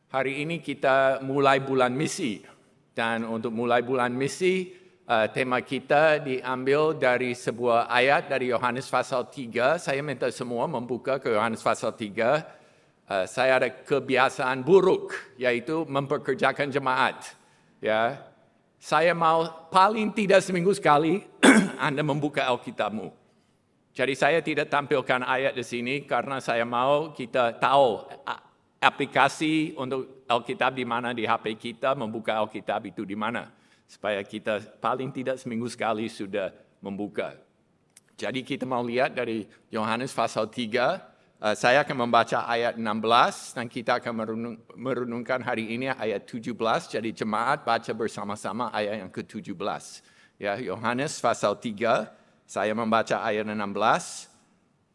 Hari ini kita mulai bulan misi. Dan untuk mulai bulan misi, tema kita diambil dari sebuah ayat dari Yohanes pasal 3. Saya minta semua membuka ke Yohanes pasal 3. Saya ada kebiasaan buruk, yaitu memperkerjakan jemaat. Ya, saya mau paling tidak seminggu sekali Anda membuka Alkitabmu. Jadi saya tidak tampilkan ayat di sini karena saya mau kita tahu aplikasi untuk Alkitab di mana di HP kita, membuka Alkitab itu di mana. Supaya kita paling tidak seminggu sekali sudah membuka. Jadi kita mau lihat dari Yohanes pasal 3. Saya akan membaca ayat 16 dan kita akan merenungkan hari ini ayat 17. Jadi jemaat baca bersama-sama ayat yang ke-17. Ya, Yohanes pasal 3. Saya membaca ayat 16,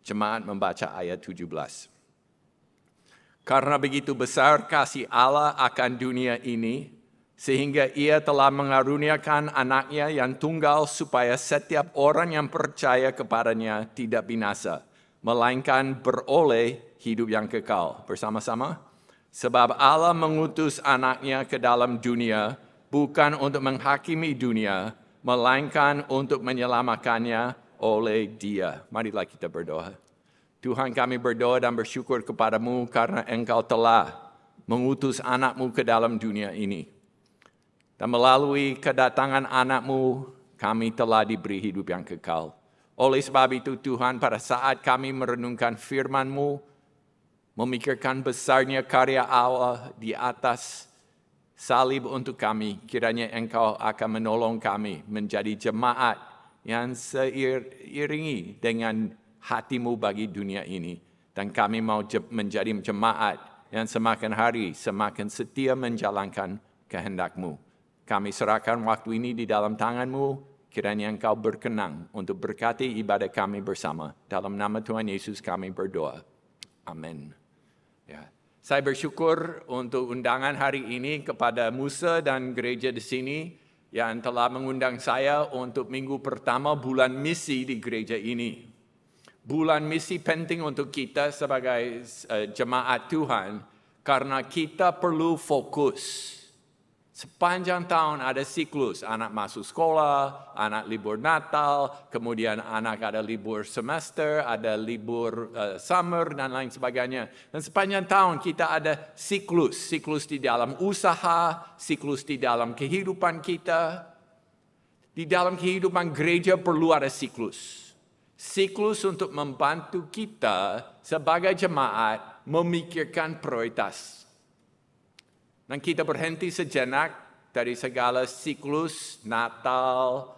jemaat membaca ayat 17. Karena begitu besar kasih Allah akan dunia ini, sehingga ia telah mengaruniakan anaknya yang tunggal supaya setiap orang yang percaya kepadanya tidak binasa, melainkan beroleh hidup yang kekal. Bersama-sama. Sebab Allah mengutus anaknya ke dalam dunia, bukan untuk menghakimi dunia, melainkan untuk menyelamatkannya oleh Dia. Marilah kita berdoa. Tuhan, kami berdoa dan bersyukur kepadamu karena Engkau telah mengutus anak-Mu ke dalam dunia ini. Dan melalui kedatangan anak-Mu, kami telah diberi hidup yang kekal. Oleh sebab itu Tuhan, pada saat kami merenungkan firman-Mu, memikirkan besarnya karya Allah di atas salib untuk kami, kiranya Engkau akan menolong kami menjadi jemaat yang seiringi dengan hati-Mu bagi dunia ini. Dan kami mau menjadi jemaat yang semakin hari semakin setia menjalankan kehendak-Mu. Kami serahkan waktu ini di dalam tangan-Mu, kiranya Engkau berkenan untuk berkati ibadah kami bersama. Dalam nama Tuhan Yesus kami berdoa. Amin. Ya. Saya bersyukur untuk undangan hari ini kepada Musa dan gereja di sini yang telah mengundang saya untuk minggu pertama bulan misi di gereja ini. Bulan misi penting untuk kita sebagai jemaat Tuhan karena kita perlu fokus. Sepanjang tahun ada siklus, anak masuk sekolah, anak libur Natal, kemudian anak ada libur semester, ada libur summer dan lain sebagainya. Dan sepanjang tahun kita ada siklus di dalam usaha, siklus di dalam kehidupan kita. Di dalam kehidupan gereja perlu ada siklus. Siklus untuk membantu kita sebagai jemaat memikirkan prioritas. Dan kita berhenti sejenak dari segala siklus Natal,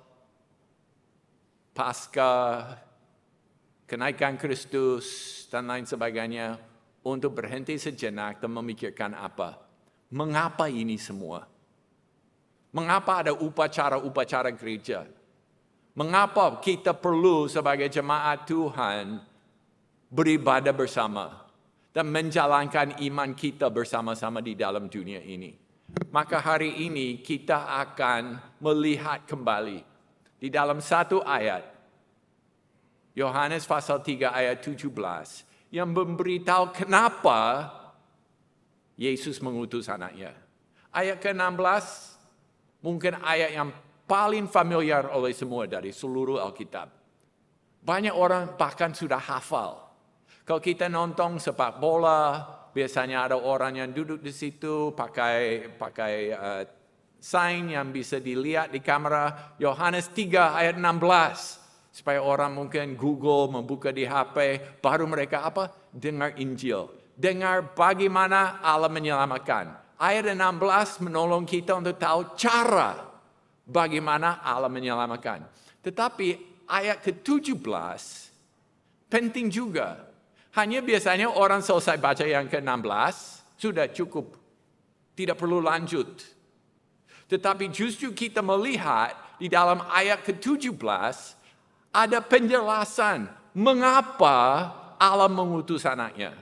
Paskah, kenaikan Kristus, dan lain sebagainya untuk berhenti sejenak dan memikirkan apa? Mengapa ini semua? Mengapa ada upacara-upacara gereja? Mengapa kita perlu sebagai jemaat Tuhan beribadah bersama? Dan menjalankan iman kita bersama-sama di dalam dunia ini. Maka hari ini kita akan melihat kembali di dalam satu ayat. Yohanes pasal 3 ayat 17. Yang memberitahu kenapa Yesus mengutus anaknya. Ayat ke-16 mungkin ayat yang paling familiar oleh semua dari seluruh Alkitab. Banyak orang bahkan sudah hafal. Kalau kita nonton sepak bola, biasanya ada orang yang duduk di situ pakai sign yang bisa dilihat di kamera. Yohanes 3 ayat 16. Supaya orang mungkin Google, membuka di HP, baru mereka apa? Dengar Injil. Dengar bagaimana Allah menyelamatkan. Ayat 16 menolong kita untuk tahu cara bagaimana Allah menyelamatkan. Tetapi ayat ke-17 penting juga. Hanya biasanya orang selesai baca yang ke-16, sudah cukup. Tidak perlu lanjut. Tetapi justru kita melihat di dalam ayat ke-17, ada penjelasan mengapa Allah mengutus anaknya.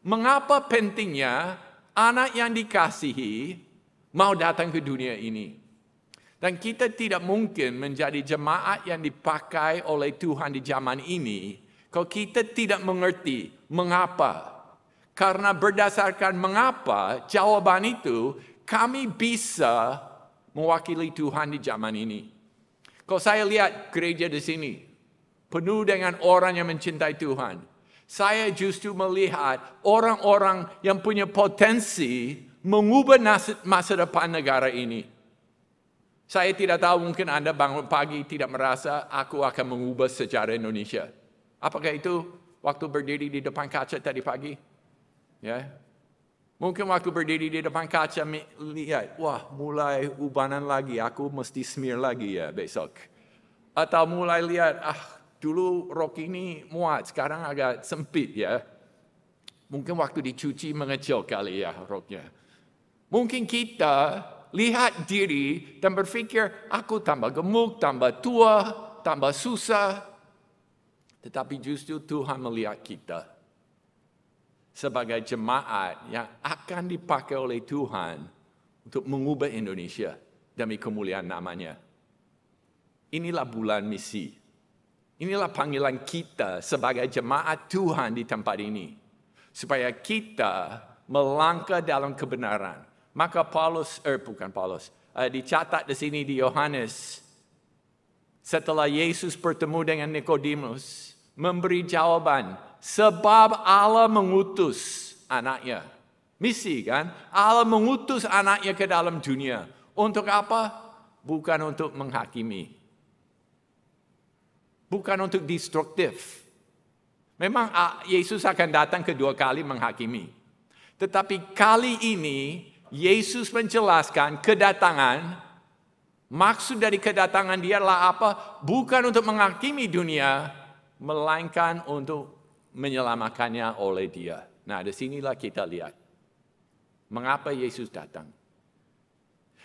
Mengapa pentingnya anak yang dikasihi mau datang ke dunia ini. Dan kita tidak mungkin menjadi jemaat yang dipakai oleh Tuhan di zaman ini kalau kita tidak mengerti mengapa. Karena berdasarkan mengapa, jawaban itu kami bisa mewakili Tuhan di zaman ini. Kalau saya lihat gereja di sini, penuh dengan orang yang mencintai Tuhan. Saya justru melihat orang-orang yang punya potensi mengubah masa depan negara ini. Saya tidak tahu, mungkin Anda bangun pagi tidak merasa aku akan mengubah sejarah Indonesia. Apakah itu waktu berdiri di depan kaca tadi pagi? Ya. Mungkin waktu berdiri di depan kaca lihat, wah mulai ubanan lagi, aku mesti smear lagi ya besok. Atau mulai lihat, dulu rok ini muat, sekarang agak sempit ya. Mungkin waktu dicuci mengecil kali ya roknya. Mungkin kita lihat diri dan berpikir, aku tambah gemuk, tambah tua, tambah susah. Tetapi justru Tuhan melihat kita sebagai jemaat yang akan dipakai oleh Tuhan untuk mengubah Indonesia demi kemuliaan namanya. Inilah bulan misi. Inilah panggilan kita sebagai jemaat Tuhan di tempat ini. Supaya kita melangkah dalam kebenaran. Maka dicatat di sini di Yohanes. Setelah Yesus bertemu dengan Nikodemus, memberi jawaban. Sebab Allah mengutus anaknya. Misi kan? Allah mengutus anaknya ke dalam dunia. Untuk apa? Bukan untuk menghakimi. Bukan untuk destruktif. Memang Yesus akan datang kedua kali menghakimi. Tetapi kali ini Yesus menjelaskan kedatangan. Maksud dari kedatangan dia adalah apa? Bukan untuk menghakimi dunia, melainkan untuk menyelamatkannya oleh dia. Nah, di sinilah kita lihat. Mengapa Yesus datang?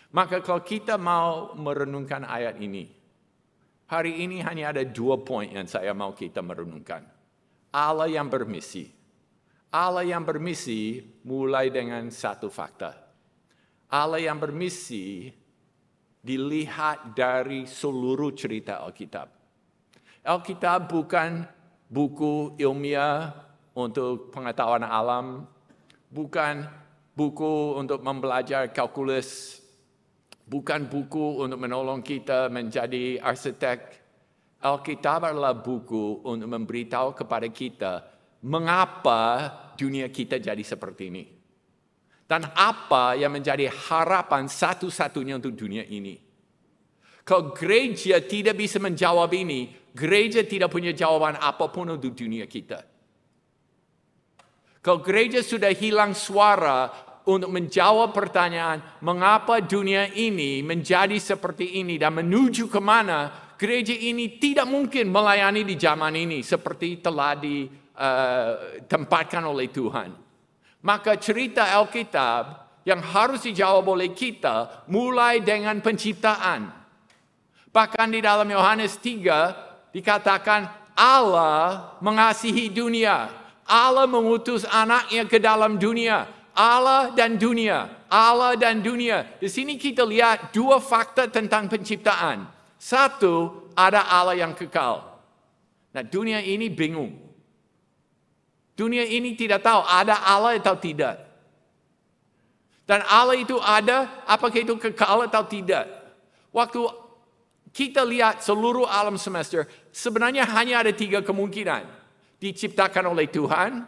Maka kalau kita mau merenungkan ayat ini, hari ini hanya ada 2 poin yang saya mau kita merenungkan. Allah yang bermisi. Allah yang bermisi mulai dengan satu fakta. Allah yang bermisi dilihat dari seluruh cerita Alkitab. Alkitab bukan buku ilmiah untuk pengetahuan alam, bukan buku untuk mempelajari kalkulus, bukan buku untuk menolong kita menjadi arsitek. Alkitab adalah buku untuk memberitahu kepada kita mengapa dunia kita jadi seperti ini. Dan apa yang menjadi harapan satu-satunya untuk dunia ini. Kalau gereja tidak bisa menjawab ini, gereja tidak punya jawaban apapun untuk dunia kita. Kalau gereja sudah hilang suara untuk menjawab pertanyaan, mengapa dunia ini menjadi seperti ini dan menuju kemana, gereja ini tidak mungkin melayani di zaman ini seperti telah ditempatkan oleh Tuhan. Maka cerita Alkitab yang harus dijawab oleh kita mulai dengan penciptaan. Bahkan di dalam Yohanes 3 dikatakan Allah mengasihi dunia. Allah mengutus anaknya ke dalam dunia. Allah dan dunia. Allah dan dunia. Di sini kita lihat 2 fakta tentang penciptaan. Satu, ada Allah yang kekal. Nah, dunia ini bingung. Dunia ini tidak tahu ada Allah atau tidak. Dan Allah itu ada, apakah itu kekal atau tidak. Waktu kita lihat seluruh alam semesta, sebenarnya hanya ada 3 kemungkinan. Diciptakan oleh Tuhan,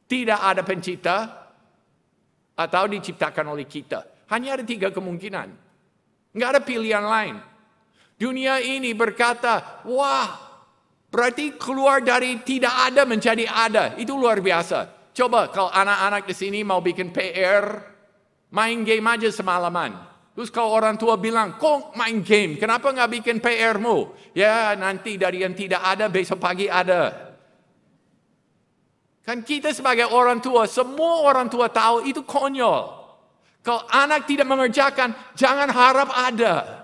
tidak ada pencipta, atau diciptakan oleh kita. Hanya ada 3 kemungkinan. Nggak ada pilihan lain. Dunia ini berkata, wah, berarti keluar dari tidak ada menjadi ada. Itu luar biasa. Coba kalau anak-anak di sini mau bikin PR, main game aja semalaman. Terus kalau orang tua bilang, kok main game? Kenapa nggak bikin PR-mu? Ya nanti dari yang tidak ada, besok pagi ada. Kan kita sebagai orang tua, semua orang tua tahu itu konyol. Kalau anak tidak mengerjakan, jangan harap ada.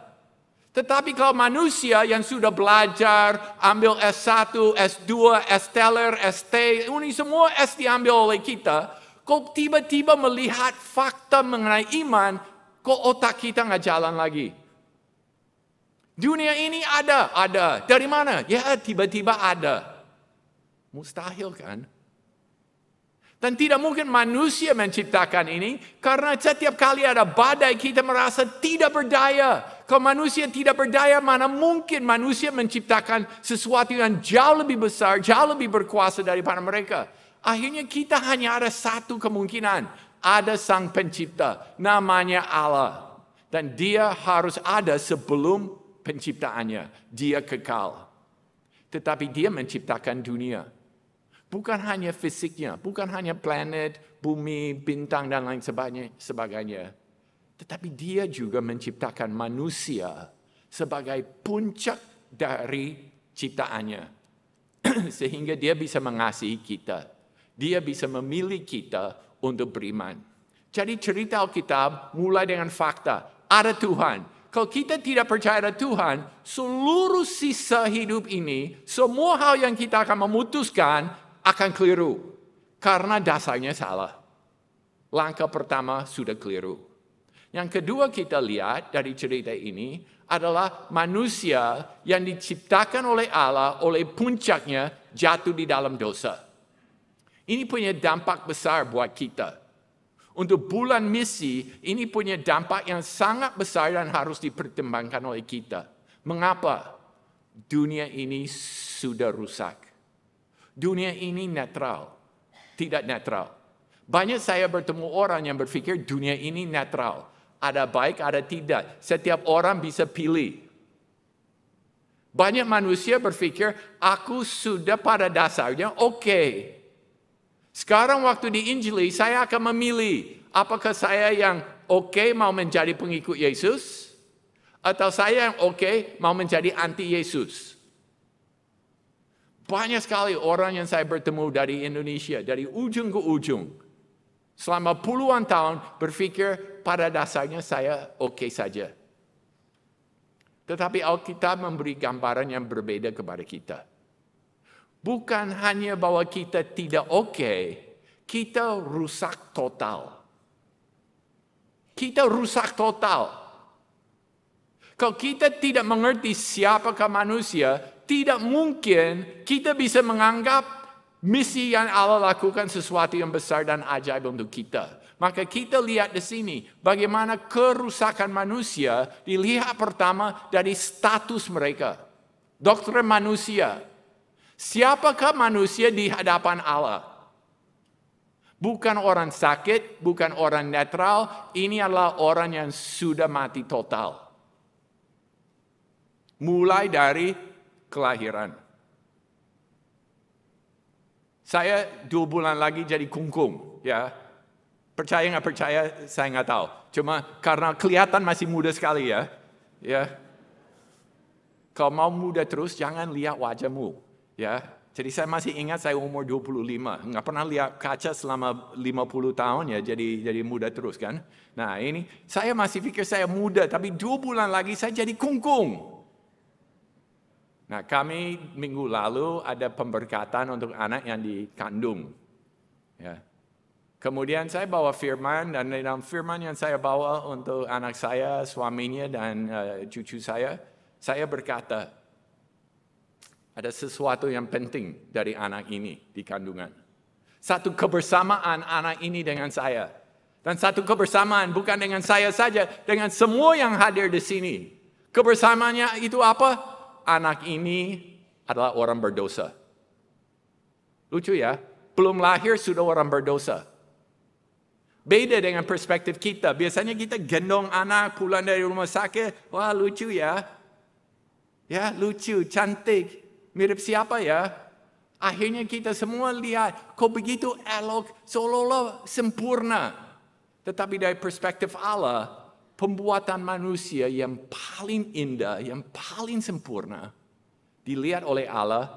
Tetapi kalau manusia yang sudah belajar, ambil S1, S2, S-Teller, ST, ini semua S diambil oleh kita, kok tiba-tiba melihat fakta mengenai iman, kok otak kita nggak jalan lagi. Dunia ini ada. Dari mana? Ya tiba-tiba ada. Mustahil kan? Dan tidak mungkin manusia menciptakan ini, karena setiap kali ada badai kita merasa tidak berdaya. Kalau manusia tidak berdaya, mana mungkin manusia menciptakan sesuatu yang jauh lebih besar, jauh lebih berkuasa daripada mereka. Akhirnya kita hanya ada satu kemungkinan. Ada sang pencipta, namanya Allah. Dan dia harus ada sebelum penciptaannya. Dia kekal. Tetapi dia menciptakan dunia. Bukan hanya fisiknya, bukan hanya planet, bumi, bintang, dan lain sebagainya. Tetapi dia juga menciptakan manusia sebagai puncak dari ciptaannya. Sehingga dia bisa mengasihi kita. Dia bisa memilih kita untuk beriman. Jadi cerita Alkitab mulai dengan fakta. Ada Tuhan. Kalau kita tidak percaya ada Tuhan, seluruh sisa hidup ini, semua hal yang kita akan memutuskan, akan keliru. Karena dasarnya salah. Langkah pertama sudah keliru. Yang kedua kita lihat dari cerita ini adalah manusia yang diciptakan oleh Allah, oleh puncaknya jatuh di dalam dosa. Ini punya dampak besar buat kita. Untuk bulan misi, ini punya dampak yang sangat besar dan harus dipertimbangkan oleh kita. Mengapa? Dunia ini sudah rusak. Dunia ini netral, tidak netral. Banyak saya bertemu orang yang berpikir dunia ini netral. Ada baik, ada tidak. Setiap orang bisa pilih. Banyak manusia berpikir, aku sudah pada dasarnya oke. Sekarang waktu diinjili, saya akan memilih. Apakah saya yang oke mau menjadi pengikut Yesus? Atau saya yang oke mau menjadi anti Yesus? Banyak sekali orang yang saya bertemu dari Indonesia, dari ujung ke ujung. Selama puluhan tahun berpikir pada dasarnya saya oke saja. Tetapi Alkitab memberi gambaran yang berbeda kepada kita. Bukan hanya bahwa kita tidak oke, kita rusak total. Kita rusak total. Kalau kita tidak mengerti siapakah manusia, tidak mungkin kita bisa menganggap misi yang Allah lakukan sesuatu yang besar dan ajaib untuk kita. Maka kita lihat di sini bagaimana kerusakan manusia dilihat pertama dari status mereka. Doktrin manusia. Siapakah manusia di hadapan Allah? Bukan orang sakit, bukan orang netral. Ini adalah orang yang sudah mati total. Mulai dari kelahiran. Saya 2 bulan lagi jadi kungkung, ya. Percaya nggak percaya, saya nggak tahu. Cuma karena kelihatan masih muda sekali ya. Kalau mau muda terus, jangan lihat wajahmu, ya. Jadi saya masih ingat saya umur 25, nggak pernah lihat kaca selama 50 tahun ya, jadi muda terus kan. Nah ini, saya masih pikir saya muda, tapi 2 bulan lagi saya jadi kungkung. Nah, kami minggu lalu ada pemberkatan untuk anak yang dikandung. Ya. Kemudian saya bawa firman, dan dalam firman yang saya bawa untuk anak saya, suaminya, dan cucu saya berkata, ada sesuatu yang penting dari anak ini di kandungan. Satu kebersamaan anak ini dengan saya. Dan satu kebersamaan bukan dengan saya saja, dengan semua yang hadir di sini. Kebersamaannya itu apa? Anak ini adalah orang berdosa. Lucu ya, belum lahir sudah orang berdosa. Beda dengan perspektif kita. Biasanya kita gendong anak pulang dari rumah sakit. Wah lucu ya. Ya lucu, cantik. Mirip siapa ya? Akhirnya kita semua lihat, kok begitu elok, seolah-olah sempurna. Tetapi dari perspektif Allah, pembuatan manusia yang paling indah, yang paling sempurna, dilihat oleh Allah,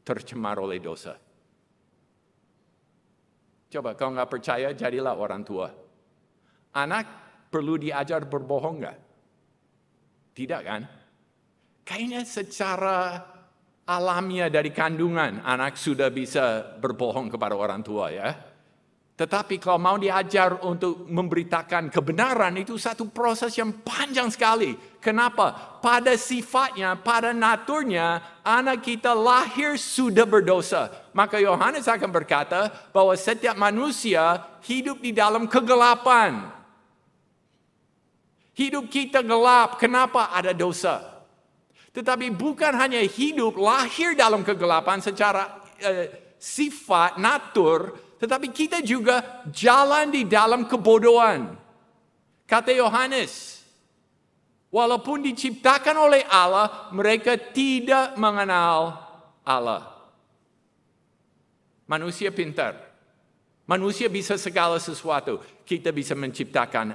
tercemar oleh dosa. Coba kalau nggak percaya, jadilah orang tua. Anak perlu diajar berbohong nggak? Tidak kan? Kayaknya secara alamiah dari kandungan, anak sudah bisa berbohong kepada orang tua ya. Tetapi kalau mau diajar untuk memberitakan kebenaran, itu satu proses yang panjang sekali. Kenapa? Pada sifatnya, pada naturnya, anak kita lahir sudah berdosa. maka Yohanes akan berkata bahwa setiap manusia hidup di dalam kegelapan. Hidup kita gelap, kenapa? Ada dosa. Tetapi bukan hanya hidup lahir dalam kegelapan secara sifat, natur, tetapi kita juga jalan di dalam kebodohan. Kata Yohanes, walaupun diciptakan oleh Allah, mereka tidak mengenal Allah. Manusia pintar. Manusia bisa segala sesuatu. Kita bisa menciptakan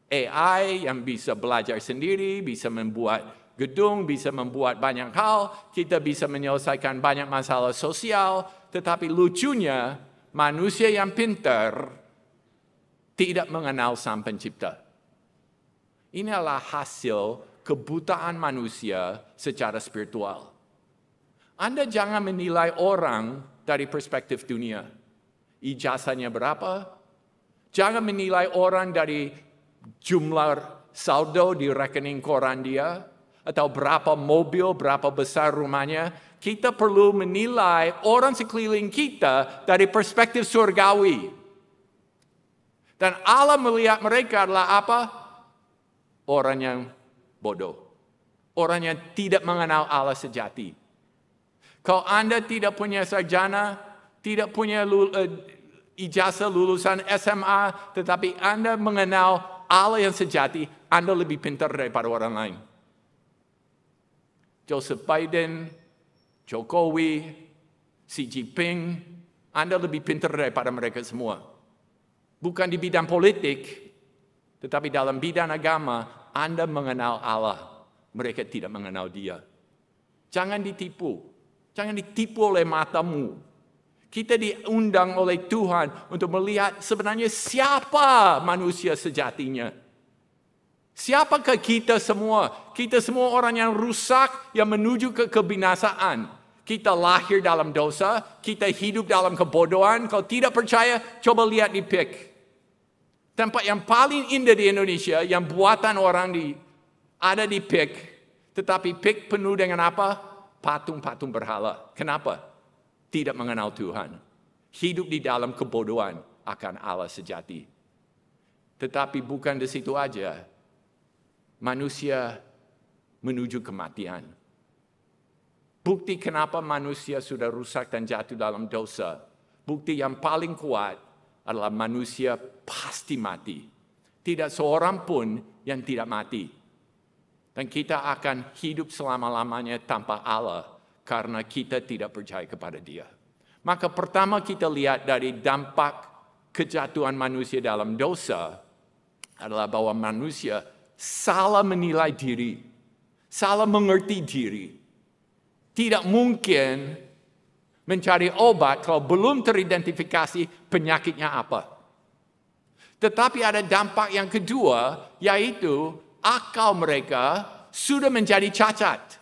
AI yang bisa belajar sendiri, bisa membuat gedung, bisa membuat banyak hal. Kita bisa menyelesaikan banyak masalah sosial. Tetapi lucunya, manusia yang pintar tidak mengenal Sang Pencipta. Ini adalah hasil kebutaan manusia secara spiritual. Anda jangan menilai orang dari perspektif dunia. Ijazahnya berapa? Jangan menilai orang dari jumlah saldo di rekening koran dia, atau berapa mobil, berapa besar rumahnya. Kita perlu menilai orang sekeliling kita dari perspektif surgawi. Dan Allah melihat mereka adalah apa? Orang yang bodoh. Orang yang tidak mengenal Allah sejati. Kalau Anda tidak punya sarjana, tidak punya ijazah lulusan SMA, tetapi Anda mengenal Allah yang sejati, Anda lebih pintar daripada orang lain. Joseph Biden, Jokowi, Xi Jinping, Anda lebih pintar daripada mereka semua. Bukan di bidang politik, tetapi dalam bidang agama, Anda mengenal Allah. Mereka tidak mengenal Dia. Jangan ditipu. Jangan ditipu oleh matamu. Kita diundang oleh Tuhan untuk melihat sebenarnya siapa manusia sejatinya. Siapakah kita semua? Kita semua orang yang rusak, yang menuju ke kebinasaan. Kita lahir dalam dosa, kita hidup dalam kebodohan. Kalau tidak percaya, coba lihat di PIK. Tempat yang paling indah di Indonesia, yang buatan orang ada di PIK. Tetapi PIK penuh dengan apa? Patung-patung berhala. Kenapa? Tidak mengenal Tuhan. Hidup di dalam kebodohan akan Allah sejati. Tetapi bukan di situ aja. Manusia menuju kematian. Bukti kenapa manusia sudah rusak dan jatuh dalam dosa. Bukti yang paling kuat adalah manusia pasti mati. Tidak seorang pun yang tidak mati. Dan kita akan hidup selama-lamanya tanpa Allah karena kita tidak percaya kepada Dia. Maka pertama kita lihat dari dampak kejatuhan manusia dalam dosa adalah bahwa manusia salah menilai diri, salah mengerti diri. Tidak mungkin mencari obat kalau belum teridentifikasi penyakitnya apa. Tetapi ada dampak yang kedua, yaitu akal mereka sudah menjadi cacat.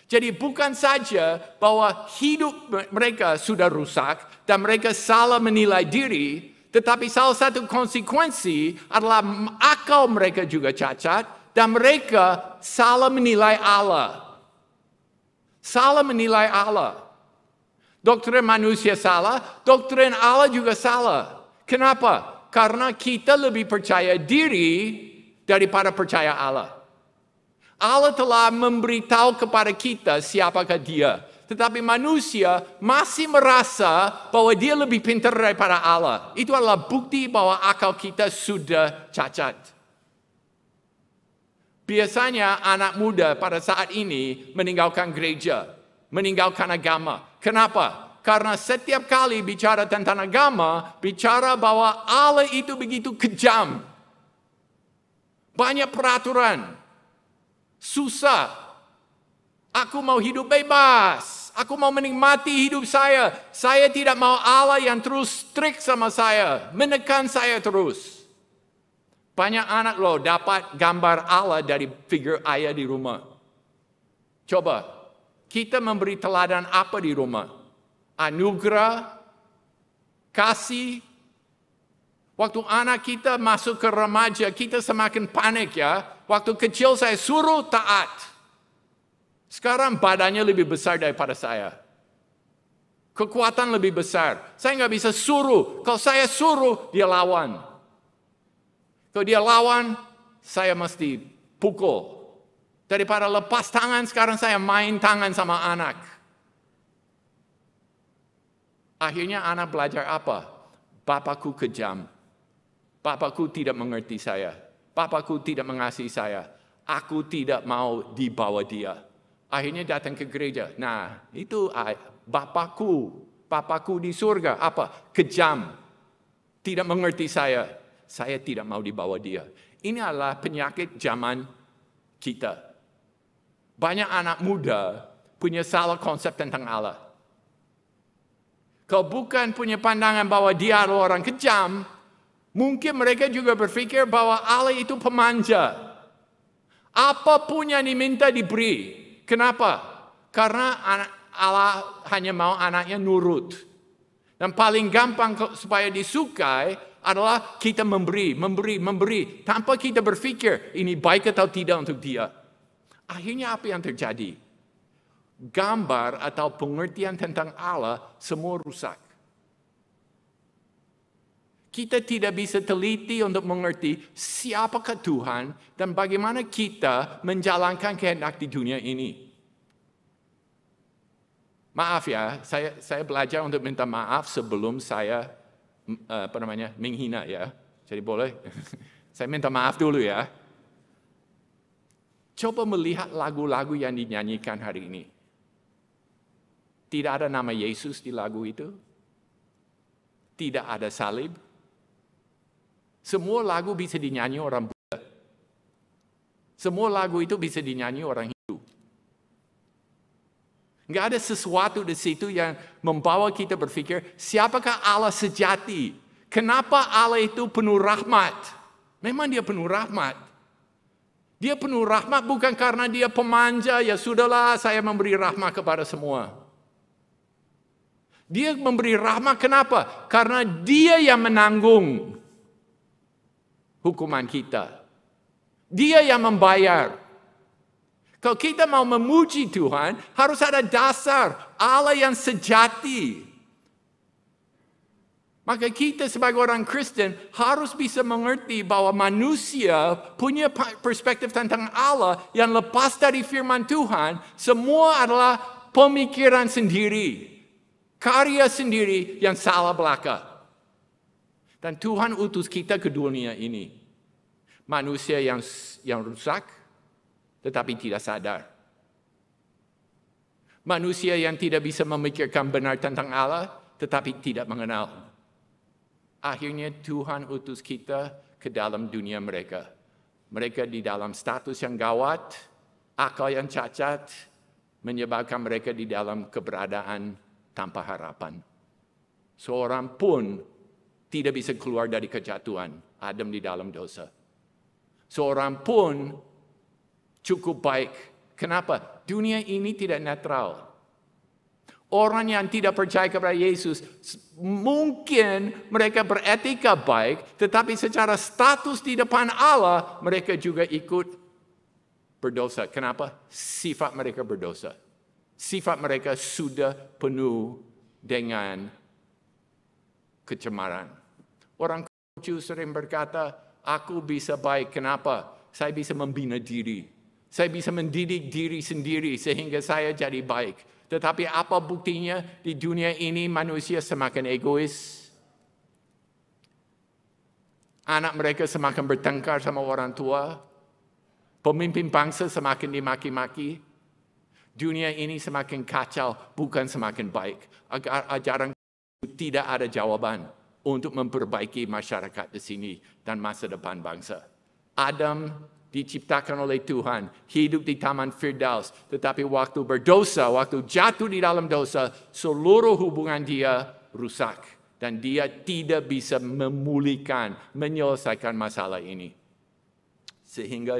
Jadi bukan saja bahwa hidup mereka sudah rusak dan mereka salah menilai diri, tetapi salah satu konsekuensi adalah akal mereka juga cacat dan mereka salah menilai Allah. Salah menilai Allah. Doktrin manusia salah, doktrin Allah juga salah. Kenapa? Karena kita lebih percaya diri daripada percaya Allah. Allah telah memberitahu kepada kita siapakah Dia. Tetapi manusia masih merasa bahwa dia lebih pintar daripada Allah. Itu adalah bukti bahwa akal kita sudah cacat. Biasanya anak muda pada saat ini meninggalkan gereja, meninggalkan agama. Kenapa? Karena setiap kali bicara tentang agama, bicara bahwa Allah itu begitu kejam. Banyak peraturan. Susah. Aku mau hidup bebas. Aku mau menikmati hidup saya. Saya tidak mau Allah yang terus strict sama saya. Menekan saya terus. Banyak anak loh dapat gambar Allah dari figur ayah di rumah. Coba. Kita memberi teladan apa di rumah? Anugerah. Kasih. Waktu anak kita masuk ke remaja, kita semakin panik ya. Waktu kecil saya suruh taat. Sekarang badannya lebih besar daripada saya. Kekuatan lebih besar. Saya nggak bisa suruh. Kalau saya suruh, dia lawan. Kalau dia lawan, saya mesti pukul. Daripada lepas tangan, sekarang saya main tangan sama anak. Akhirnya anak belajar apa? Bapakku kejam. Bapakku tidak mengerti saya. Bapakku tidak mengasihi saya. Aku tidak mau dibawa dia. Akhirnya datang ke gereja. Nah, itu Bapakku di surga. Apa? Kejam. Tidak mengerti saya. Saya tidak mau dibawa dia. Ini adalah penyakit zaman kita. Banyak anak muda punya salah konsep tentang Allah. Kalau bukan punya pandangan bahwa dia adalah orang kejam, mungkin mereka juga berpikir bahwa Allah itu pemanja. Apapun yang diminta diberi. Kenapa? Karena Allah hanya mau anaknya nurut. Dan paling gampang supaya disukai adalah kita memberi. Tanpa kita berpikir ini baik atau tidak untuk dia. Akhirnya apa yang terjadi? Gambar atau pengertian tentang Allah semua rusak. Kita tidak bisa teliti untuk mengerti siapakah Tuhan dan bagaimana kita menjalankan kehendak di dunia ini. Maaf ya, saya belajar untuk minta maaf sebelum saya menghina ya. Jadi boleh, saya minta maaf dulu ya. Coba melihat lagu-lagu yang dinyanyikan hari ini. Tidak ada nama Yesus di lagu itu. Tidak ada salib. Semua lagu bisa dinyanyi orang Buddha. Semua lagu itu bisa dinyanyi orang Hindu. Enggak ada sesuatu di situ yang membawa kita berpikir, siapakah Allah sejati? Kenapa Allah itu penuh rahmat? Memang dia penuh rahmat. Dia penuh rahmat bukan karena dia pemanja, ya sudahlah saya memberi rahmat kepada semua. Dia memberi rahmat kenapa? Karena dia yang menanggung hukuman kita. Dia yang membayar. Kalau kita mau memuji Tuhan, harus ada dasar Allah yang sejati. Maka kita sebagai orang Kristen harus bisa mengerti bahwa manusia punya perspektif tentang Allah yang lepas dari firman Tuhan, semua adalah pemikiran sendiri, karya sendiri yang salah belaka. Dan Tuhan utus kita ke dunia ini. Manusia yang rusak, tetapi tidak sadar. Manusia yang tidak bisa memikirkan benar tentang Allah, tetapi tidak mengenal. Akhirnya Tuhan utus kita ke dalam dunia mereka. Mereka di dalam status yang gawat, akal yang cacat, menyebabkan mereka di dalam keberadaan tanpa harapan. Seorang pun tidak bisa keluar dari kejatuhan, Adam di dalam dosa. Seorang pun cukup baik. Kenapa? Dunia ini tidak netral. Orang yang tidak percaya kepada Yesus, mungkin mereka beretika baik, tetapi secara status di depan Allah, mereka juga ikut berdosa. Kenapa? Sifat mereka berdosa. Sifat mereka sudah penuh dengan kecemaran. Orang kecil sering berkata, aku bisa baik. Kenapa? Saya bisa membina diri. Saya bisa mendidik diri sendiri sehingga saya jadi baik. Tetapi apa buktinya di dunia ini manusia semakin egois. Anak mereka semakin bertengkar sama orang tua. Pemimpin bangsa semakin dimaki-maki. Dunia ini semakin kacau, bukan semakin baik. Ajaran tidak ada jawaban untuk memperbaiki masyarakat di sini dan masa depan bangsa. Adam diciptakan oleh Tuhan, hidup di Taman Firdaus. Tetapi waktu berdosa, waktu jatuh di dalam dosa, seluruh hubungan dia rusak. Dan dia tidak bisa memulihkan, menyelesaikan masalah ini. Sehingga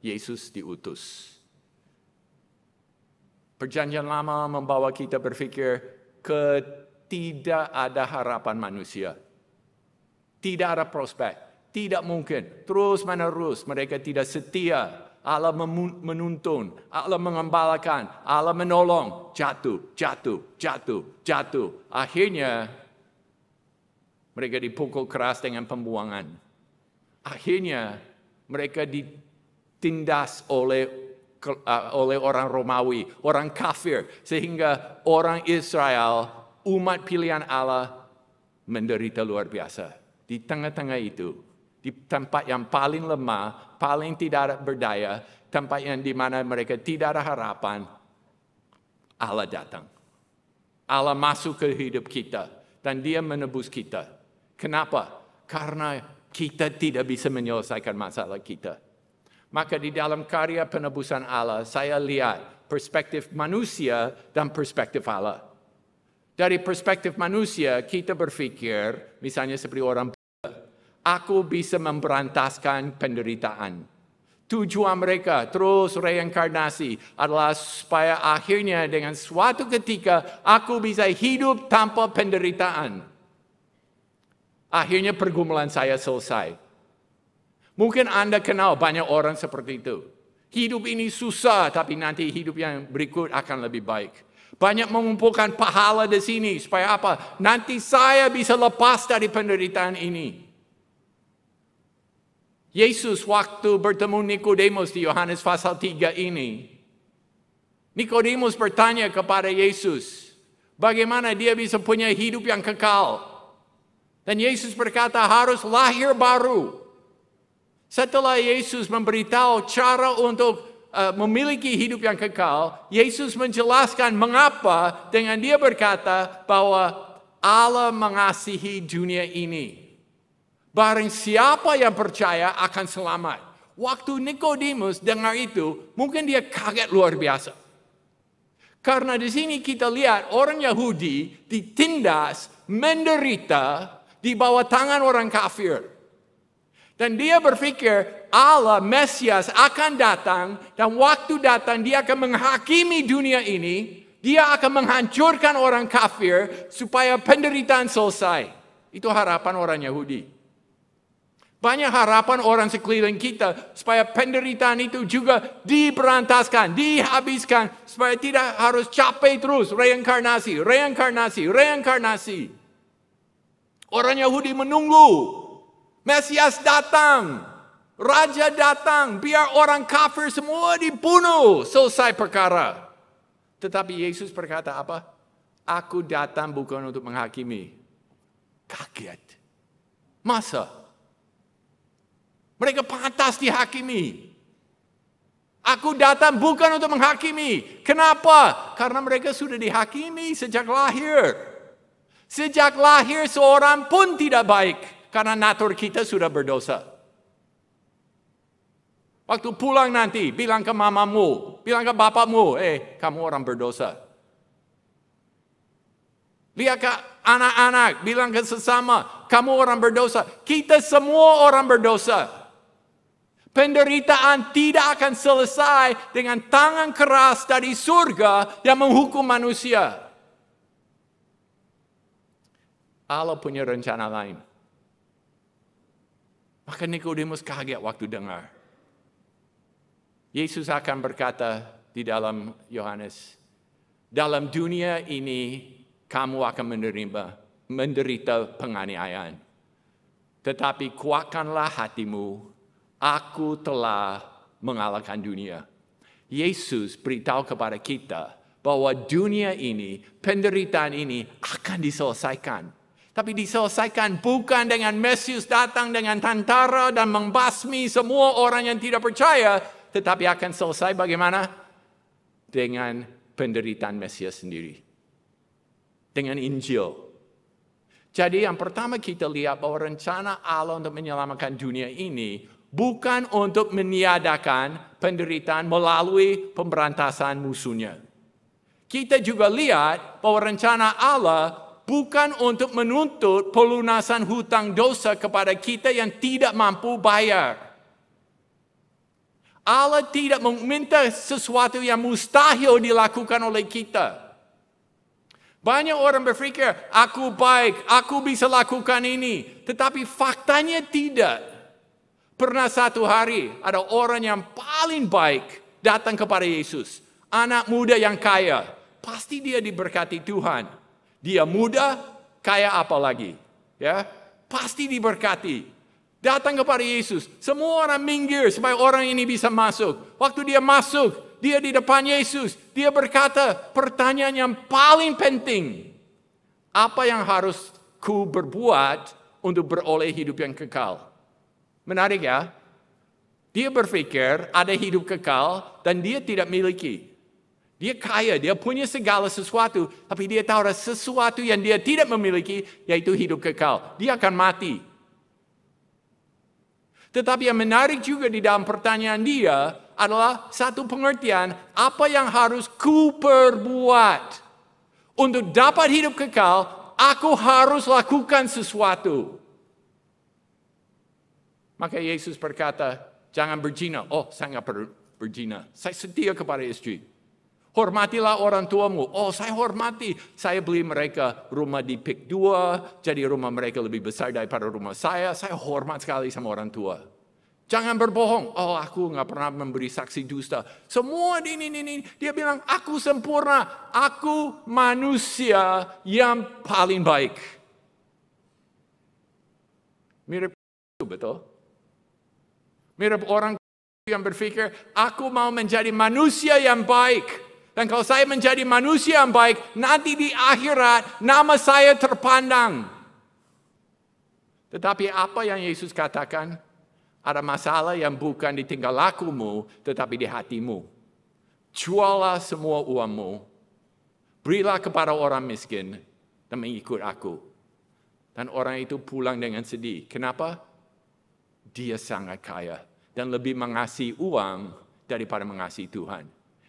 Yesus diutus. Perjanjian Lama membawa kita berpikir tidak ada harapan manusia. Tidak ada prospek. Tidak mungkin, terus-menerus mereka tidak setia. Allah menuntun, Allah mengembalakan, Allah menolong, jatuh. Akhirnya mereka dipukul keras dengan pembuangan. Akhirnya mereka ditindas oleh orang Romawi, orang kafir, sehingga orang Israel, umat pilihan Allah, menderita luar biasa. Di tengah-tengah itu, di tempat yang paling lemah, paling tidak berdaya, tempat yang di mana mereka tidak ada harapan, Allah datang. Allah masuk ke hidup kita dan Dia menebus kita. Kenapa? Karena kita tidak bisa menyelesaikan masalah kita. Maka di dalam karya penebusan Allah, saya lihat perspektif manusia dan perspektif Allah. Dari perspektif manusia, kita berpikir, misalnya seperti orang aku bisa memberantaskan penderitaan. Tujuan mereka terus reinkarnasi adalah supaya akhirnya dengan suatu ketika aku bisa hidup tanpa penderitaan. Akhirnya pergumulan saya selesai. Mungkin Anda kenal banyak orang seperti itu. Hidup ini susah, tapi nanti hidup yang berikut akan lebih baik. Banyak mengumpulkan pahala di sini, supaya apa? Nanti saya bisa lepas dari penderitaan ini. Yesus waktu bertemu Nikodemus di Yohanes pasal 3 ini, Nikodemus bertanya kepada Yesus, bagaimana dia bisa punya hidup yang kekal? Dan Yesus berkata harus lahir baru. Setelah Yesus memberitahu cara untuk memiliki hidup yang kekal, Yesus menjelaskan mengapa dengan dia berkata bahwa Allah mengasihi dunia ini. Barang siapa yang percaya akan selamat. Waktu Nikodemus dengar itu, mungkin dia kaget luar biasa. Karena di sini kita lihat orang Yahudi ditindas, menderita di bawah tangan orang kafir. Dan dia berpikir Allah, Mesias akan datang dan waktu datang dia akan menghakimi dunia ini. Dia akan menghancurkan orang kafir supaya penderitaan selesai. Itu harapan orang Yahudi. Banyak harapan orang sekeliling kita supaya penderitaan itu juga diberantaskan, dihabiskan, supaya tidak harus capek terus reinkarnasi. Orang Yahudi menunggu Mesias datang, Raja datang, biar orang kafir semua dibunuh, selesai perkara. Tetapi Yesus berkata apa? Aku datang bukan untuk menghakimi. Kaget. Masa? Mereka pantas dihakimi. Aku datang bukan untuk menghakimi. Kenapa? Karena mereka sudah dihakimi sejak lahir. Sejak lahir seorang pun tidak baik. Karena natur kita sudah berdosa. Waktu pulang nanti, bilang ke mamamu, bilang ke bapakmu, kamu orang berdosa. Lihat ke anak-anak, bilang ke sesama, kamu orang berdosa. Kita semua orang berdosa. Penderitaan tidak akan selesai dengan tangan keras dari surga yang menghukum manusia. Allah punya rencana lain. Maka Nikodemus kaget waktu dengar. Yesus akan berkata di dalam Yohanes, dalam dunia ini kamu akan menderita penganiayaan. Tetapi kuatkanlah hatimu. Aku telah mengalahkan dunia. Yesus beritahu kepada kita bahwa dunia ini, penderitaan ini akan diselesaikan. Tapi diselesaikan bukan dengan Mesias datang dengan tentara dan membasmi semua orang yang tidak percaya. Tetapi akan selesai bagaimana? Dengan penderitaan Mesias sendiri. Dengan Injil. Jadi yang pertama kita lihat bahwa rencana Allah untuk menyelamatkan dunia ini bukan untuk meniadakan penderitaan melalui pemberantasan musuhnya. Kita juga lihat bahwa rencana Allah bukan untuk menuntut pelunasan hutang dosa kepada kita yang tidak mampu bayar. Allah tidak meminta sesuatu yang mustahil dilakukan oleh kita. Banyak orang berpikir, aku baik, aku bisa lakukan ini. Tetapi faktanya tidak. Pernah satu hari ada orang yang paling baik datang kepada Yesus. Anak muda yang kaya. Pasti dia diberkati Tuhan. Dia muda, kaya apa lagi? Ya, pasti diberkati. Datang kepada Yesus. Semua orang minggir supaya orang ini bisa masuk. Waktu dia masuk, dia di depan Yesus. Dia berkata pertanyaan yang paling penting. Apa yang harus ku berbuat untuk beroleh hidup yang kekal? Menarik ya. Dia berpikir ada hidup kekal dan dia tidak miliki. Dia kaya, dia punya segala sesuatu. Tapi dia tahu ada sesuatu yang dia tidak memiliki, yaitu hidup kekal. Dia akan mati. Tetapi yang menarik juga di dalam pertanyaan dia adalah satu pengertian, apa yang harus ku perbuat? Untuk dapat hidup kekal, aku harus lakukan sesuatu. Maka Yesus berkata, jangan berzina. Oh, saya nggak perlu berzina. Saya setia kepada istri. Hormatilah orang tuamu. Oh, saya hormati. Saya beli mereka rumah di Pik 2. Jadi rumah mereka lebih besar daripada rumah saya. Saya hormat sekali sama orang tua. Jangan berbohong. Oh, aku nggak pernah memberi saksi dusta. Semua ini. Dia bilang, aku sempurna. Aku manusia yang paling baik. Mirip itu, betul? Mirip orang yang berpikir, aku mau menjadi manusia yang baik. Dan kalau saya menjadi manusia yang baik, nanti di akhirat nama saya terpandang. Tetapi apa yang Yesus katakan? Ada masalah yang bukan di tingkah lakumu, tetapi di hatimu. Jualah semua uangmu, berilah kepada orang miskin, dan mengikut aku. Dan orang itu pulang dengan sedih. Kenapa? Dia sangat kaya dan lebih mengasihi uang daripada mengasihi Tuhan.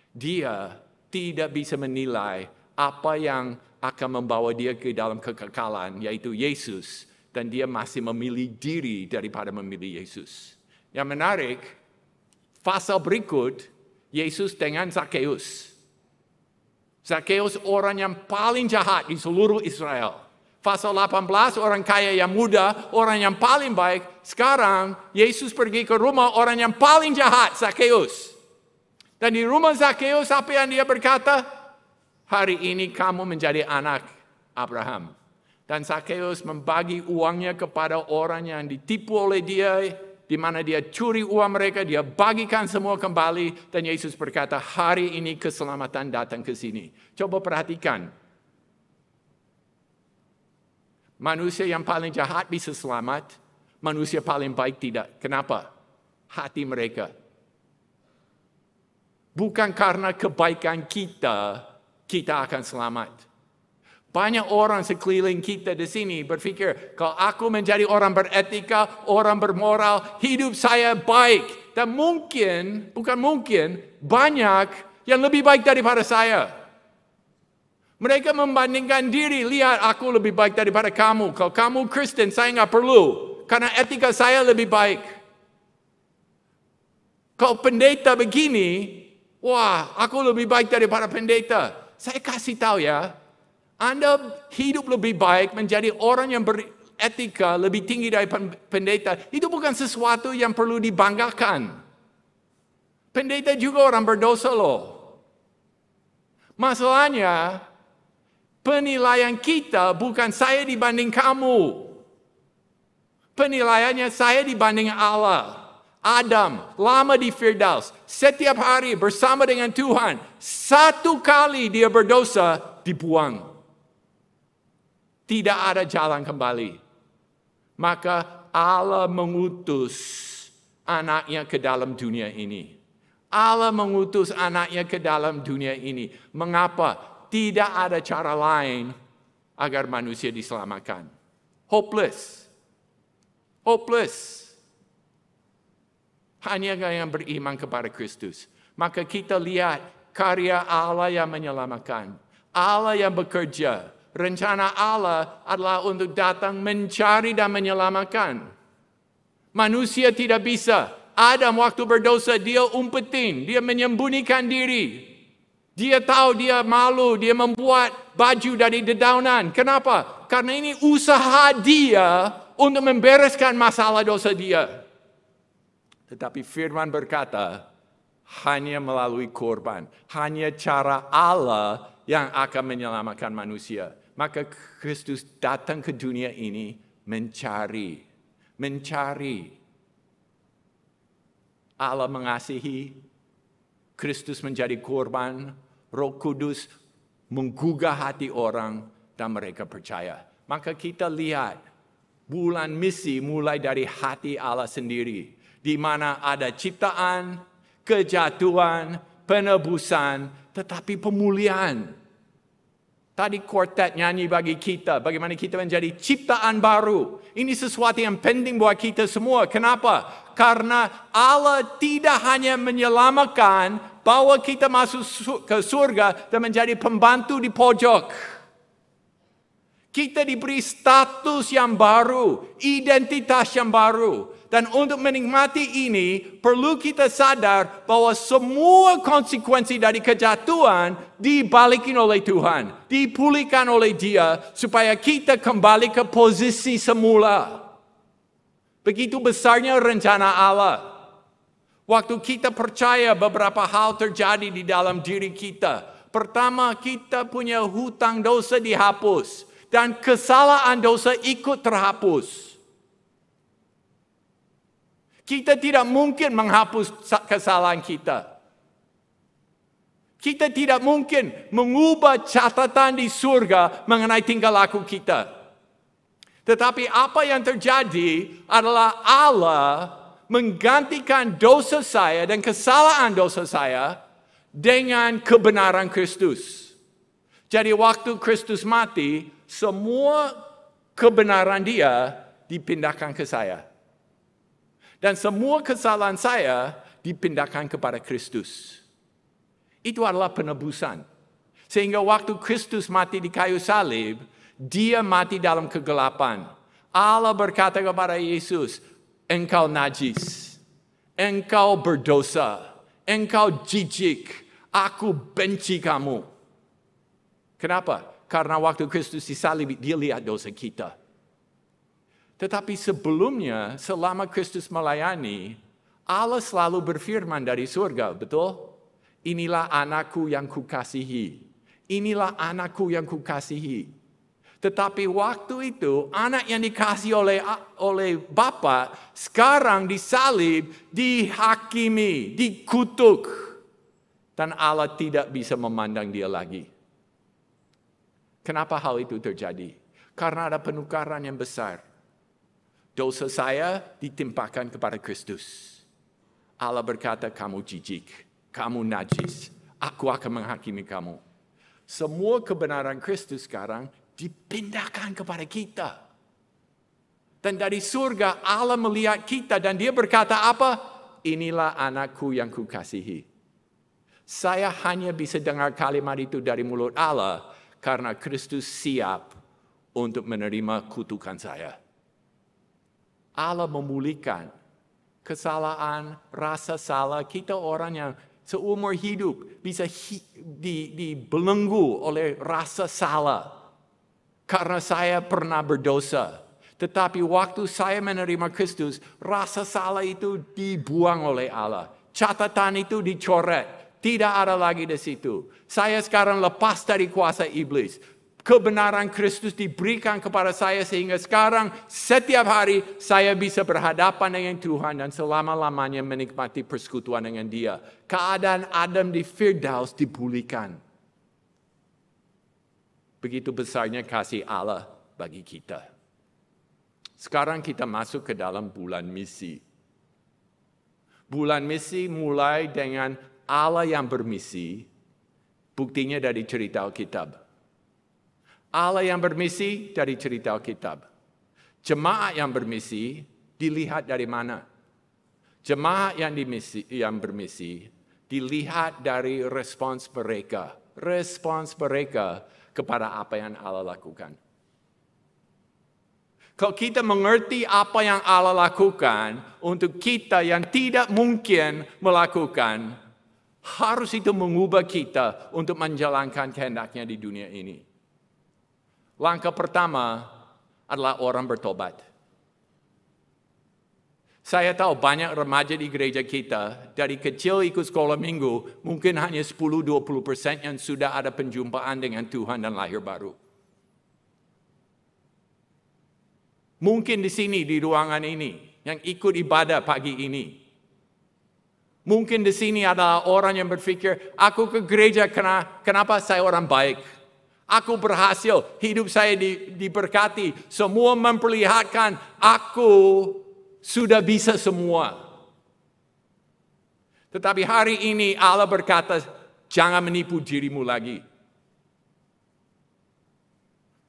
Dia tidak bisa menilai apa yang akan membawa dia ke dalam kekekalan, yaitu Yesus. Dan dia masih memilih diri daripada memilih Yesus. Yang menarik, pasal berikut, Yesus dengan Zakheus. Zakheus orang yang paling jahat di seluruh Israel. Pasal 18, orang kaya yang muda, orang yang paling baik. Sekarang, Yesus pergi ke rumah orang yang paling jahat, Zakheus. Dan di rumah Zakheus, apa yang dia berkata? Hari ini kamu menjadi anak Abraham. Dan Zakheus membagi uangnya kepada orang yang ditipu oleh dia, di mana dia curi uang mereka, dia bagikan semua kembali. Dan Yesus berkata, hari ini keselamatan datang ke sini. Coba perhatikan. Manusia yang paling jahat bisa selamat, manusia paling baik tidak. Kenapa? Hati mereka. Bukan karena kebaikan kita, kita akan selamat. Banyak orang sekeliling kita di sini berpikir, kalau aku menjadi orang beretika, orang bermoral, hidup saya baik. Dan mungkin, bukan mungkin, banyak yang lebih baik daripada saya. Mereka membandingkan diri, lihat aku lebih baik daripada kamu. Kalau kamu Kristen, saya nggak perlu. Karena etika saya lebih baik. Kalau pendeta begini, wah aku lebih baik daripada pendeta. Saya kasih tahu ya, Anda hidup lebih baik menjadi orang yang beretika lebih tinggi daripada pendeta. Itu bukan sesuatu yang perlu dibanggakan. Pendeta juga orang berdosa loh. Masalahnya, penilaian kita bukan saya dibanding kamu. Penilaiannya saya dibanding Allah. Adam lama di Firdaus. Setiap hari bersama dengan Tuhan. Satu kali dia berdosa, dibuang. Tidak ada jalan kembali. Maka Allah mengutus anaknya ke dalam dunia ini. Allah mengutus anaknya ke dalam dunia ini. Mengapa? Tidak ada cara lain agar manusia diselamatkan. Hopeless. Hopeless. Hanya yang beriman kepada Kristus. Maka kita lihat karya Allah yang menyelamatkan. Allah yang bekerja. Rencana Allah adalah untuk datang mencari dan menyelamatkan. Manusia tidak bisa. Adam waktu berdosa dia umpetin. Dia menyembunyikan diri. Dia tahu dia malu, dia membuat baju dari dedaunan. Kenapa? Karena ini usaha dia untuk membereskan masalah dosa dia. Tetapi firman berkata, hanya melalui korban. Hanya cara Allah yang akan menyelamatkan manusia. Maka Kristus datang ke dunia ini mencari. Allah mengasihi, Kristus menjadi korban, Roh Kudus menggugah hati orang dan mereka percaya. Maka kita lihat bulan misi mulai dari hati Allah sendiri, di mana ada ciptaan, kejatuhan, penebusan, tetapi pemulihan. Tadi quartet nyanyi bagi kita, bagaimana kita menjadi ciptaan baru. Ini sesuatu yang penting buat kita semua. Kenapa? Karena Allah tidak hanya menyelamatkan, bawa kita masuk ke surga dan menjadi pembantu di pojok. Kita diberi status yang baru, identitas yang baru. Dan untuk menikmati ini, perlu kita sadar bahwa semua konsekuensi dari kejatuhan dibalikin oleh Tuhan. Dipulihkan oleh Dia, supaya kita kembali ke posisi semula. Begitu besarnya rencana Allah. Waktu kita percaya beberapa hal terjadi di dalam diri kita. Pertama, kita punya hutang dosa dihapus. Dan kesalahan dosa ikut terhapus. Kita tidak mungkin menghapus kesalahan kita. Kita tidak mungkin mengubah catatan di surga mengenai tingkah laku kita. Tetapi apa yang terjadi adalah Allah menggantikan dosa saya dan kesalahan dosa saya dengan kebenaran Kristus. Jadi waktu Kristus mati, semua kebenaran Dia dipindahkan ke saya. Dan semua kesalahan saya dipindahkan kepada Kristus. Itu adalah penebusan. Sehingga waktu Kristus mati di kayu salib, Dia mati dalam kegelapan. Allah berkata kepada Yesus, engkau najis, engkau berdosa, engkau jijik, aku benci kamu. Kenapa? Karena waktu Kristus disalib, Dia lihat dosa kita. Tetapi sebelumnya, selama Kristus melayani, Allah selalu berfirman dari surga, betul? Inilah anakku yang kukasihi. Inilah anakku yang kukasihi. Tetapi waktu itu, anak yang dikasihi oleh Bapa, sekarang disalib, dihakimi, dikutuk. Dan Allah tidak bisa memandang dia lagi. Kenapa hal itu terjadi? Karena ada penukaran yang besar. Dosa saya ditimpakan kepada Kristus. Allah berkata, kamu jijik, kamu najis, aku akan menghakimi kamu. Semua kebenaran Kristus sekarang dipindahkan kepada kita. Dan dari surga Allah melihat kita dan Dia berkata apa? Inilah anakku yang kukasihi. Saya hanya bisa dengar kalimat itu dari mulut Allah karena Kristus siap untuk menerima kutukan saya. Allah memulihkan kesalahan, rasa salah. Kita orang yang seumur hidup bisa dibelenggu oleh rasa salah. Karena saya pernah berdosa. Tetapi waktu saya menerima Kristus, rasa salah itu dibuang oleh Allah. Catatan itu dicoret. Tidak ada lagi di situ. Saya sekarang lepas dari kuasa iblis. Kebenaran Kristus diberikan kepada saya sehingga sekarang setiap hari saya bisa berhadapan dengan Tuhan dan selama-lamanya menikmati persekutuan dengan Dia. Keadaan Adam di Firdaus dipulihkan. Begitu besarnya kasih Allah bagi kita. Sekarang kita masuk ke dalam bulan misi. Bulan misi mulai dengan Allah yang bermisi. Buktinya dari cerita Alkitab. Allah yang bermisi dari cerita Alkitab. Jemaat yang bermisi dilihat dari mana? Jemaat yang bermisi dilihat dari respons mereka. Respons mereka kepada apa yang Allah lakukan. Kalau kita mengerti apa yang Allah lakukan untuk kita yang tidak mungkin melakukan, harus itu mengubah kita untuk menjalankan kehendaknya di dunia ini. Langkah pertama adalah orang bertobat. Saya tahu banyak remaja di gereja kita, dari kecil ikut sekolah minggu, mungkin hanya 10-20% yang sudah ada penjumpaan dengan Tuhan dan lahir baru. Mungkin di sini, di ruangan ini, yang ikut ibadah pagi ini. Mungkin di sini adalah orang yang berpikir, aku ke gereja kenapa saya orang baik? Aku berhasil, hidup saya diberkati, semua memperlihatkan aku sudah bisa semua. Tetapi hari ini Allah berkata, jangan menipu dirimu lagi.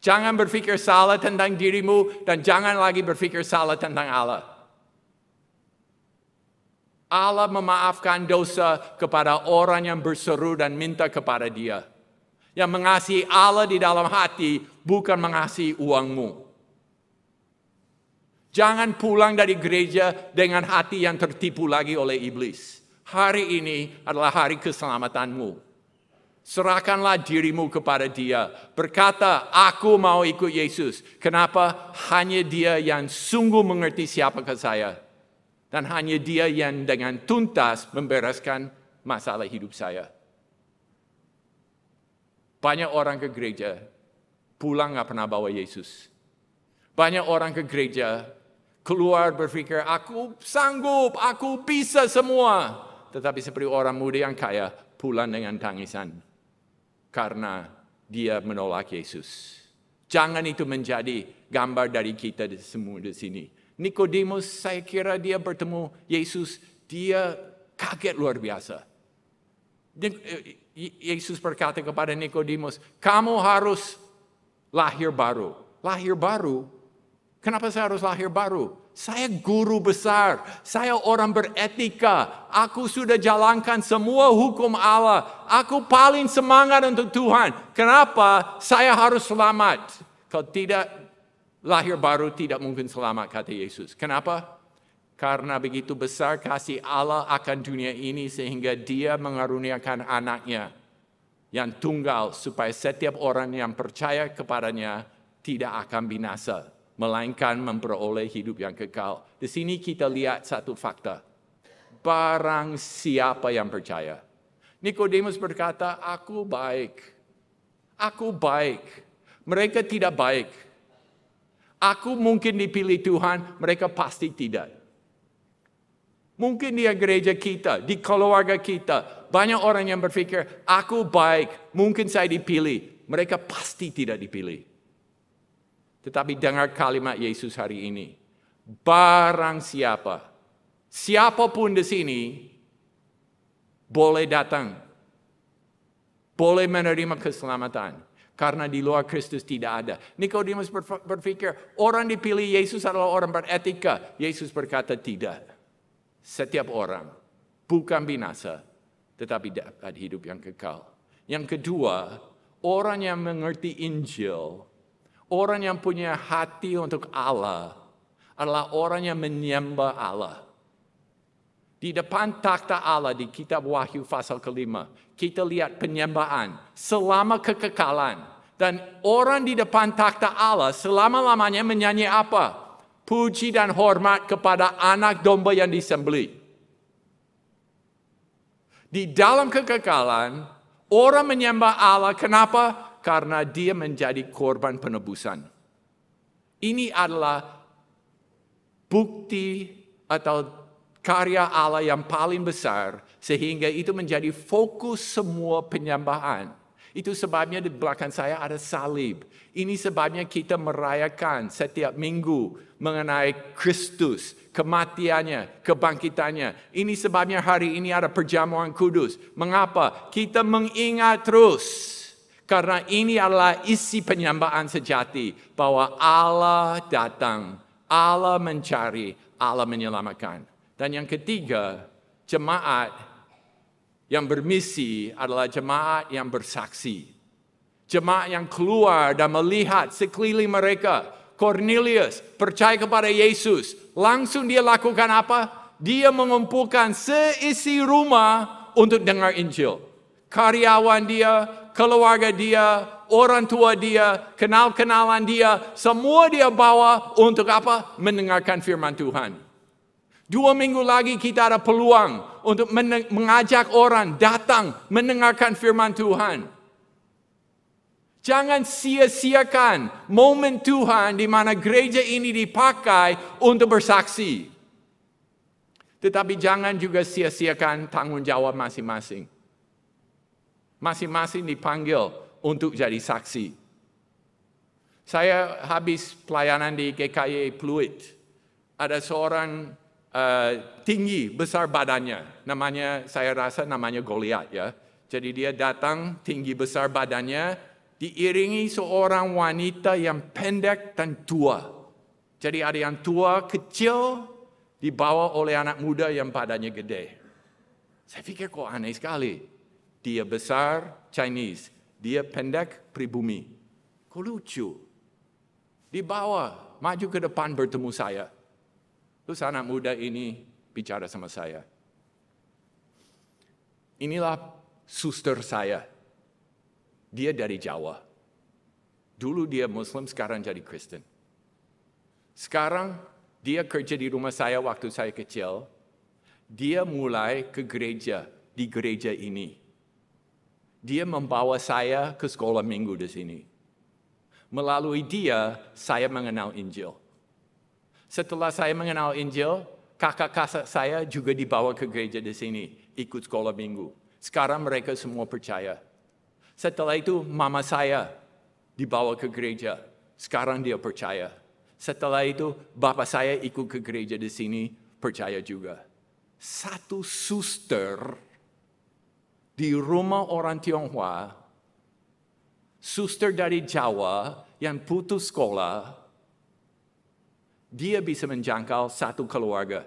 Jangan berpikir salah tentang dirimu dan jangan lagi berpikir salah tentang Allah. Allah memaafkan dosa kepada orang yang berseru dan minta kepada Dia. Yang mengasihi Allah di dalam hati bukan mengasihi uangmu. Jangan pulang dari gereja dengan hati yang tertipu lagi oleh iblis. Hari ini adalah hari keselamatanmu. Serahkanlah dirimu kepada Dia. Berkata, aku mau ikut Yesus. Kenapa? Hanya Dia yang sungguh mengerti siapakah saya. Dan hanya Dia yang dengan tuntas membereskan masalah hidup saya. Banyak orang ke gereja, pulang nggak pernah bawa Yesus. Banyak orang ke gereja, keluar berpikir, aku sanggup, aku bisa semua. Tetapi seperti orang muda yang kaya, pulang dengan tangisan. Karena dia menolak Yesus. Jangan itu menjadi gambar dari kita semua di sini. Nikodemus, saya kira dia bertemu Yesus, dia kaget luar biasa. Yesus berkata kepada Nikodemus, kamu harus lahir baru. Lahir baru? Kenapa saya harus lahir baru? Saya guru besar, saya orang beretika, aku sudah jalankan semua hukum Allah, aku paling semangat untuk Tuhan. Kenapa saya harus selamat? Kalau tidak lahir baru tidak mungkin selamat, kata Yesus. Kenapa? Karena begitu besar kasih Allah akan dunia ini sehingga Dia mengaruniakan anaknya yang tunggal supaya setiap orang yang percaya kepadanya tidak akan binasa, melainkan memperoleh hidup yang kekal. Di sini kita lihat satu fakta. Barang siapa yang percaya. Nikodemus berkata, aku baik. Aku baik. Mereka tidak baik. Aku mungkin dipilih Tuhan, mereka pasti tidak. Mungkin di gereja kita, di keluarga kita, banyak orang yang berpikir, aku baik, mungkin saya dipilih. Mereka pasti tidak dipilih. Tetapi dengar kalimat Yesus hari ini. Barang siapa, siapapun di sini, boleh datang. Boleh menerima keselamatan. Karena di luar Kristus tidak ada. Nikodemus berpikir, orang dipilih Yesus adalah orang beretika. Yesus berkata tidak. Setiap orang bukan binasa, tetapi dapat hidup yang kekal. Yang kedua, orang yang mengerti Injil, orang yang punya hati untuk Allah, adalah orang yang menyembah Allah. Di depan takhta Allah di kitab Wahyu pasal ke-5, kita lihat penyembahan selama kekekalan. Dan orang di depan takhta Allah selama-lamanya menyanyi apa? Puji dan hormat kepada anak domba yang disembelih. Di dalam kekekalan, orang menyembah Allah. Kenapa? Karena dia menjadi korban penebusan. Ini adalah bukti atau karya Allah yang paling besar. Sehingga itu menjadi fokus semua penyembahan. Itu sebabnya di belakang saya ada salib. Ini sebabnya kita merayakan setiap minggu mengenai Kristus, kematiannya, kebangkitannya. Ini sebabnya hari ini ada perjamuan kudus. Mengapa? Kita mengingat terus. Karena ini adalah isi penyembahan sejati. Bahwa Allah datang, Allah mencari, Allah menyelamatkan. Dan yang ketiga, jemaat yang bermisi adalah jemaat yang bersaksi. Jemaat yang keluar dan melihat sekeliling mereka. Cornelius percaya kepada Yesus. Langsung dia lakukan apa? Dia mengumpulkan seisi rumah untuk dengar Injil. Karyawan dia, keluarga dia, orang tua dia, kenal-kenalan dia. Semua dia bawa untuk apa? Mendengarkan firman Tuhan. 2 minggu lagi kita ada peluang untuk mengajak orang datang mendengarkan firman Tuhan. Jangan sia-siakan momen Tuhan di mana gereja ini dipakai untuk bersaksi. Tetapi jangan juga sia-siakan tanggung jawab masing-masing. Masing-masing dipanggil untuk jadi saksi. Saya habis pelayanan di GKI Pluit. Ada seorang tinggi, besar badannya. Saya rasa namanya Goliat ya. Jadi dia datang tinggi besar badannya, diiringi seorang wanita yang pendek dan tua. Jadi ada yang tua, kecil, dibawa oleh anak muda yang badannya gede. Saya pikir kok aneh sekali. Dia besar, Chinese. Dia pendek, pribumi. Kok lucu. Dibawa, maju ke depan bertemu saya. Terus anak muda ini bicara sama saya. Inilah suster saya. Dia dari Jawa. Dulu dia Muslim, sekarang jadi Kristen. Sekarang dia kerja di rumah saya waktu saya kecil. Dia mulai ke gereja, di gereja ini. Dia membawa saya ke sekolah minggu di sini. Melalui dia, saya mengenal Injil. Setelah saya mengenal Injil, kakak-kakak saya juga dibawa ke gereja di sini, ikut sekolah minggu. Sekarang mereka semua percaya. Setelah itu, mama saya dibawa ke gereja. Sekarang dia percaya. Setelah itu, bapak saya ikut ke gereja di sini, percaya juga. Satu suster di rumah orang Tionghoa, suster dari Jawa yang putus sekolah, dia bisa menjangkau satu keluarga.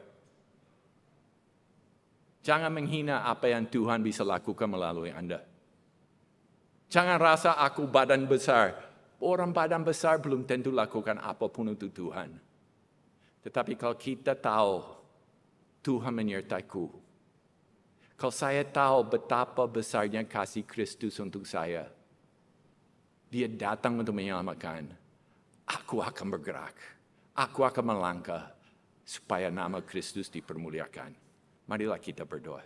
Jangan menghina apa yang Tuhan bisa lakukan melalui Anda. Jangan rasa aku badan besar. Orang badan besar belum tentu lakukan apapun untuk Tuhan. Tetapi kalau kita tahu Tuhan menyertaiku, kalau saya tahu betapa besarnya kasih Kristus untuk saya, Dia datang untuk menyelamatkan, aku akan bergerak. Aku akan melangkah supaya nama Kristus dipermuliakan. Marilah kita berdoa.